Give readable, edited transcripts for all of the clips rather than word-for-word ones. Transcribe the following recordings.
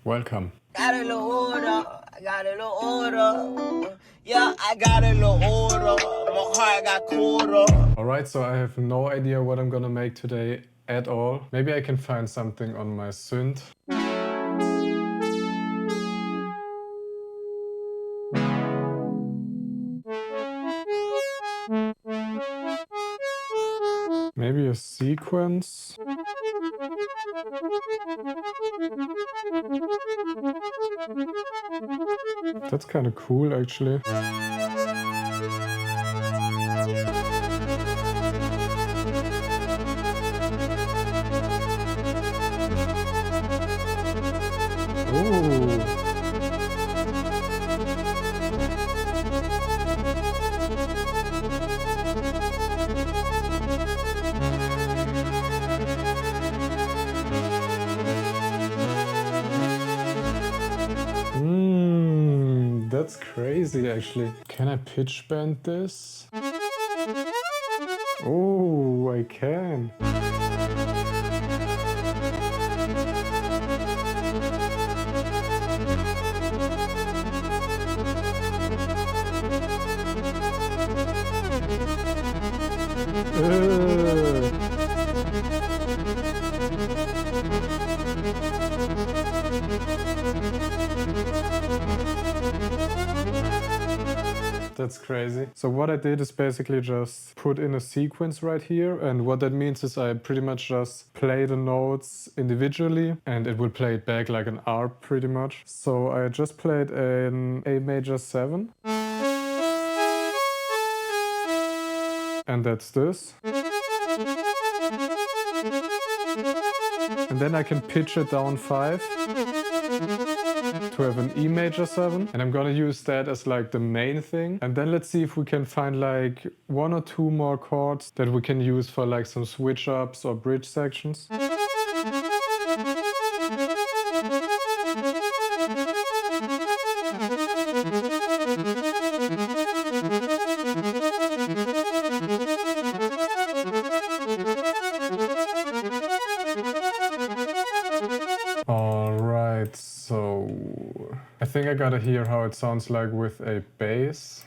Welcome. Got a little order, I got a little order. Yeah, I got a little order. My heart got quarter. Alright, so I have no idea what I'm gonna make today at all. Maybe I can find something on my synth. Maybe a sequence. That's kind of cool, actually. Ooh. That's crazy, actually. Can I pitch bend this? Oh, I can. That's crazy. So what I did is basically just put in a sequence right here, and what that means is I pretty much just play the notes individually and it will play it back like an ARP pretty much. So I just played an A major 7 and that's this. And then I can pitch it down 5 to have an E major 7, and I'm gonna use that as like the main thing. And then let's see if we can find like 1 or 2 more chords that we can use for like some switch ups or bridge sections. Alright, so I think I gotta hear how it sounds like with a bass.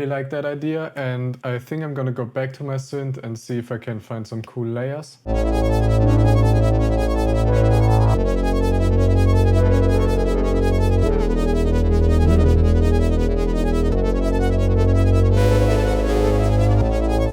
Like that idea, and I think I'm gonna go back to my synth and see if I can find some cool layers.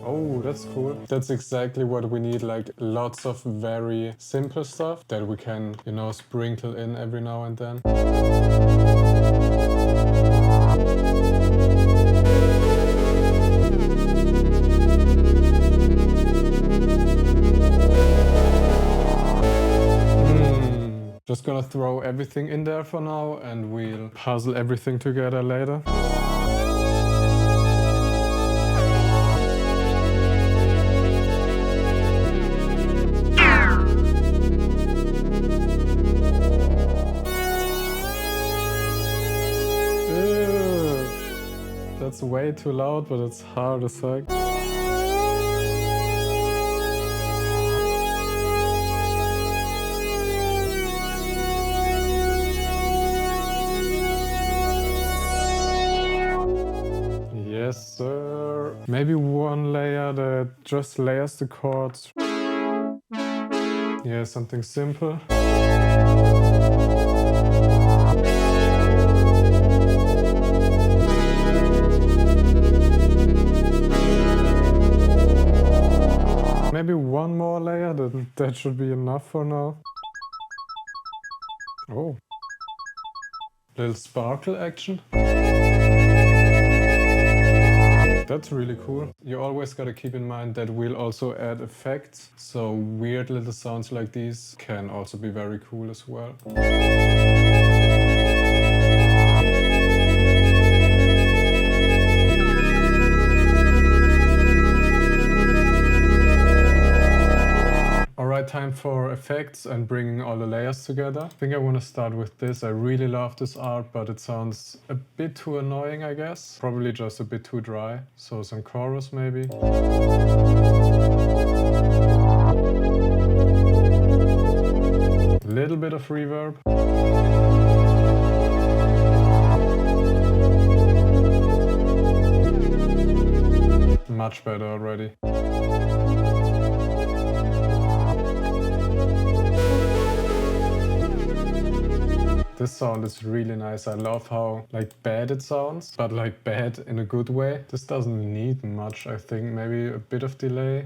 Oh, that's cool. That's exactly what we need, like lots of very simple stuff that we can, you know, sprinkle in every now and then. Just gonna throw everything in there for now and we'll puzzle everything together later. Ew. That's way too loud, but it's hard as heck. Yes, sir. Maybe one layer that just layers the chords. Yeah, something simple. Maybe one more layer, that should be enough for now. Oh. Little sparkle action. That's really cool. You always gotta keep in mind that we'll also add effects, so weird little sounds like these can also be very cool as well. time for effects and bringing all the layers together. I think I want to start with this. I really love this art, but it sounds a bit too annoying, I guess. Probably just a bit too dry. So some chorus maybe. Little bit of reverb. Much better already. This sound is really nice. I love how like bad it sounds, but like bad in a good way. This doesn't need much, I think. Maybe a bit of delay.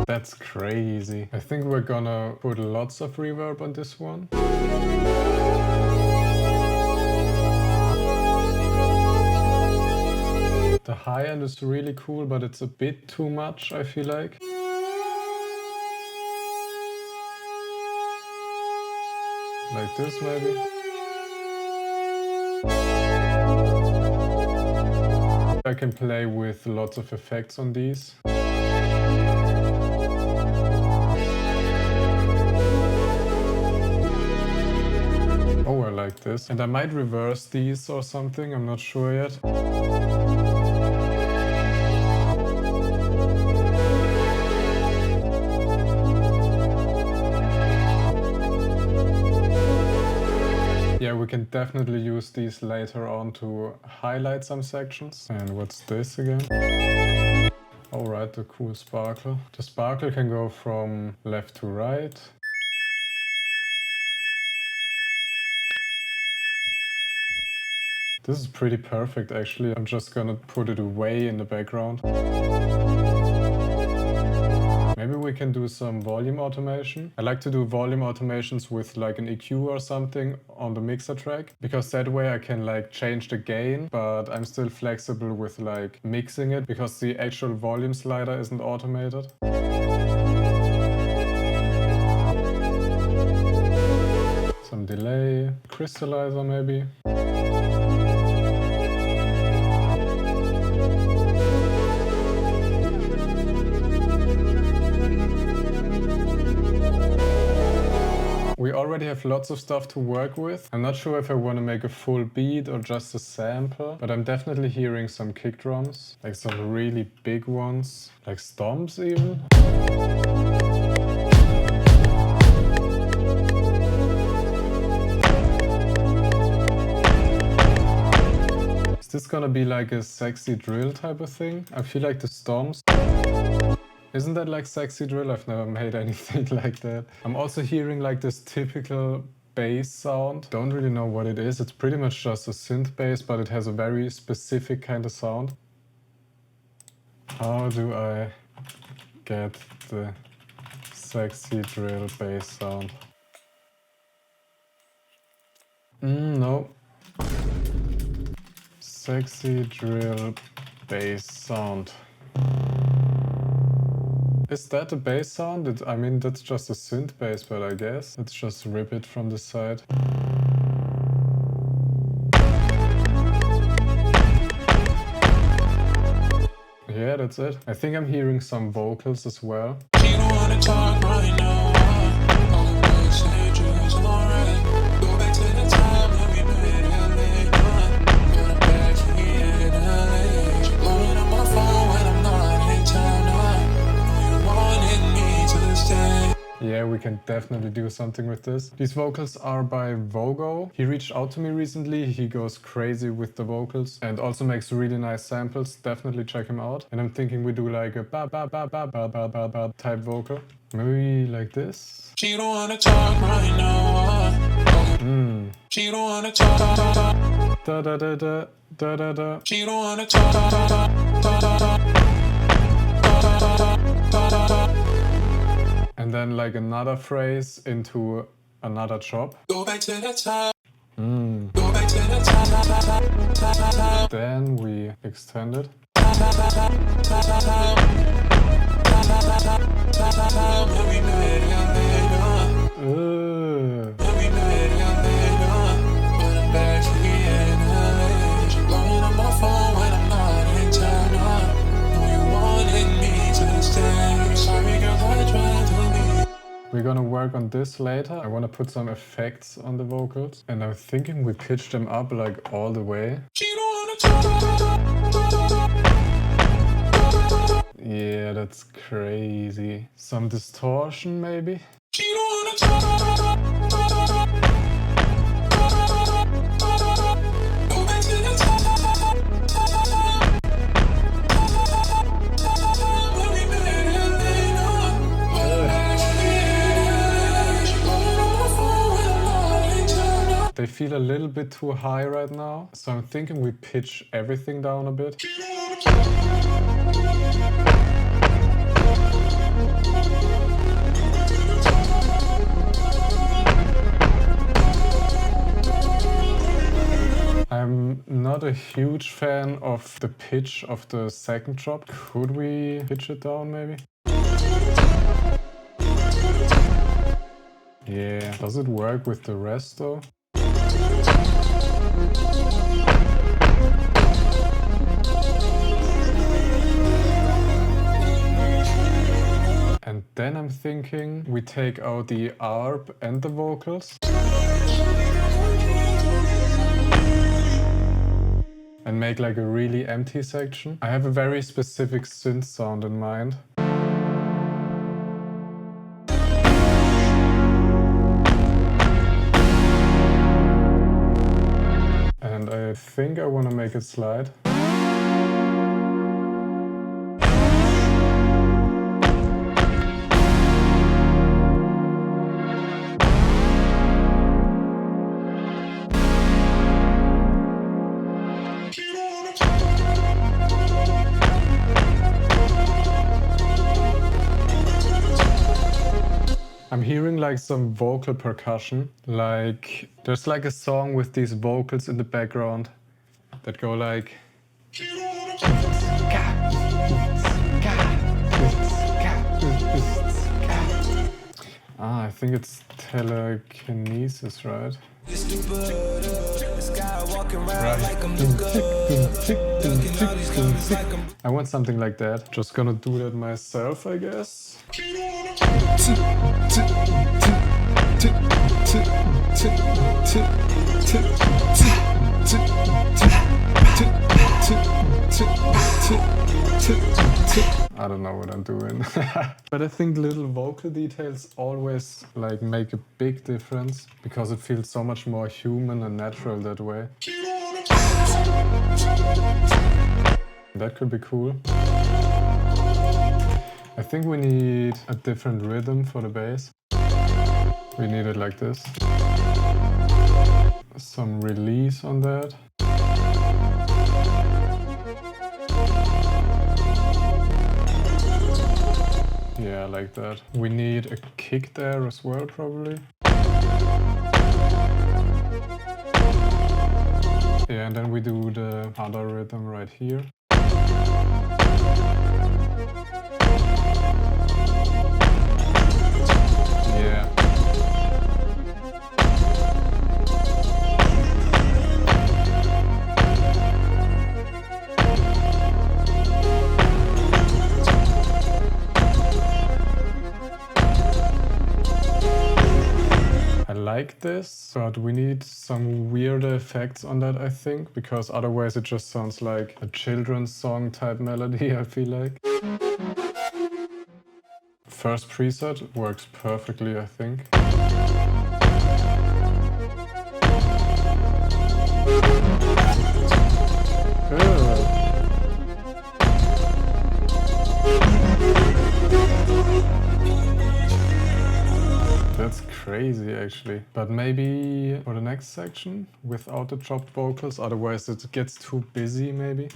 That's crazy. I think we're gonna put lots of reverb on this one. The high end is really cool, but it's a bit too much, I feel like. Like this maybe. I can play with lots of effects on these. Oh, I like this. And I might reverse these or something, I'm not sure yet. Yeah, we can definitely use these later on to highlight some sections. And what's this again? Alright, the cool sparkle. The sparkle can go from left to right. This is pretty perfect actually. I'm just gonna put it away in the background. Maybe we can do some volume automation. I like to do volume automations with like an EQ or something on the mixer track, because that way I can like change the gain, but I'm still flexible with like mixing it because the actual volume slider isn't automated. Some delay, crystallizer maybe. We already have lots of stuff to work with. I'm not sure if I want to make a full beat or just a sample, but I'm definitely hearing some kick drums, like some really big ones, like Stomps even. Is this gonna be like a sexy drill type of thing? I feel like the Stomps. Isn't that like sexy drill? I've never made anything like that. I'm also hearing like this typical bass sound. Don't really know what it is. It's pretty much just a synth bass, but it has a very specific kind of sound. How do I get the sexy drill bass sound? No. Sexy drill bass sound. Is that a bass sound? I mean, that's just a synth bass, but I guess let's just rip it from the side. Yeah, that's it. I think I'm hearing some vocals as well. You don't wanna talk right now. Yeah, we can definitely do something with this. These vocals are by Vogo. He reached out to me recently. He goes crazy with the vocals and also makes really nice samples. Definitely check him out. And I'm thinking we do like a ba ba ba ba ba ba ba ba type vocal. Maybe like this. She don't wanna talk right now. She don't wanna talk. Da da da da da da da. She don't wanna talk. And then like another phrase into another chop. Go back to the top. Go back to the top. Then we extend it. We're gonna work on this later. I wanna put some effects on the vocals. And I'm thinking we pitch them up like all the way. Yeah, that's crazy. Some distortion maybe? They feel a little bit too high right now, so I'm thinking we pitch everything down a bit. I'm not a huge fan of the pitch of the second drop. Could we pitch it down maybe? Yeah, does it work with the rest though? And then I'm thinking we take out the ARP and the vocals. And make like a really empty section. I have a very specific synth sound in mind. And I think I want to make it slide. I'm hearing like some vocal percussion, like there's like a song with these vocals in the background that go like... I think it's telekinesis, right? I want something like that. Just gonna do that myself, I guess. I don't know what I'm doing. But I think little vocal details always like make a big difference because it feels so much more human and natural that way. That could be cool. I think we need a different rhythm for the bass. We need it like this. Some release on that. Yeah, like that. We need a kick there as well, probably. Yeah, and then we do the other rhythm right here. Yeah. I like this, but we need some weirder effects on that, I think, because otherwise it just sounds like a children's song type melody, I feel like. First preset works perfectly, I think. That's crazy actually. But maybe for the next section without the chopped vocals, otherwise it gets too busy maybe.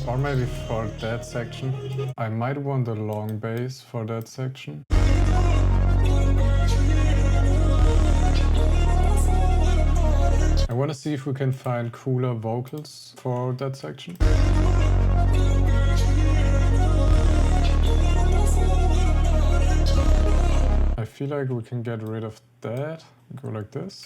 Or maybe for that section. I might want a long bass for that section. want to see if we can find cooler vocals for that section. I feel like we can get rid of that. Go like this.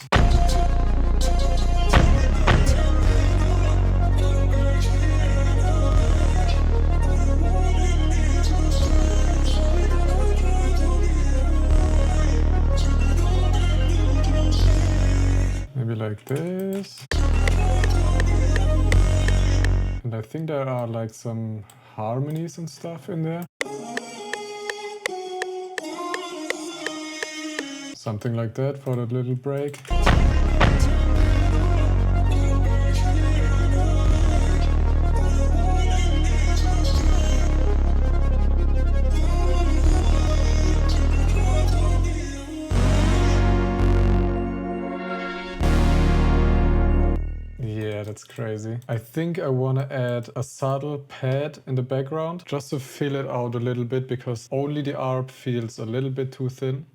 Maybe like this. And I think there are like some harmonies and stuff in there. Something like that for that little break. Yeah, that's crazy. I think I want to add a subtle pad in the background just to fill it out a little bit, because only the ARP feels a little bit too thin.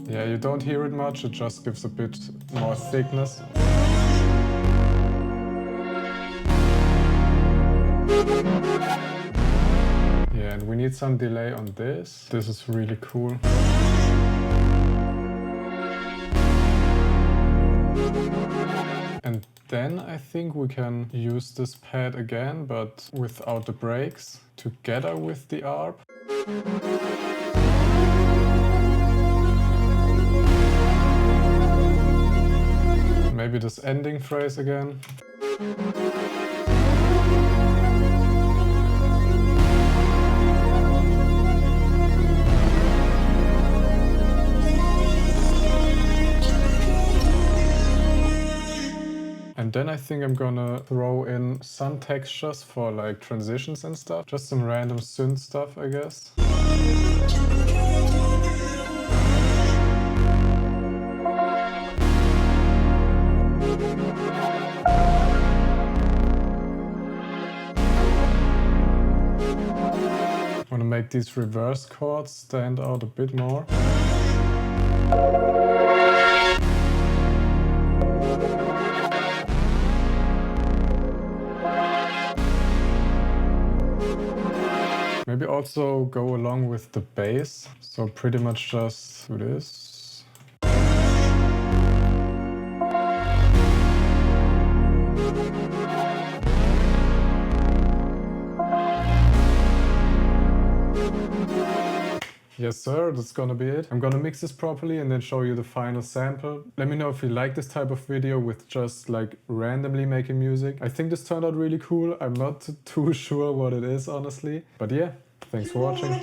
Yeah, you don't hear it much, it just gives a bit more thickness. Yeah, and we need some delay on this. This is really cool. And then I think we can use this pad again, but without the breaks, together with the ARP. Maybe this ending phrase again. And then I think I'm gonna throw in some textures for like transitions and stuff. Just some random synth stuff, I guess. I want to make these reverse chords stand out a bit more. Maybe also go along with the bass, so pretty much just do this. Yes sir, that's gonna be it. I'm gonna mix this properly and then show you the final sample. Let me know if you like this type of video with just like randomly making music. I think this turned out really cool. I'm not too sure what it is honestly. But yeah, thanks for watching.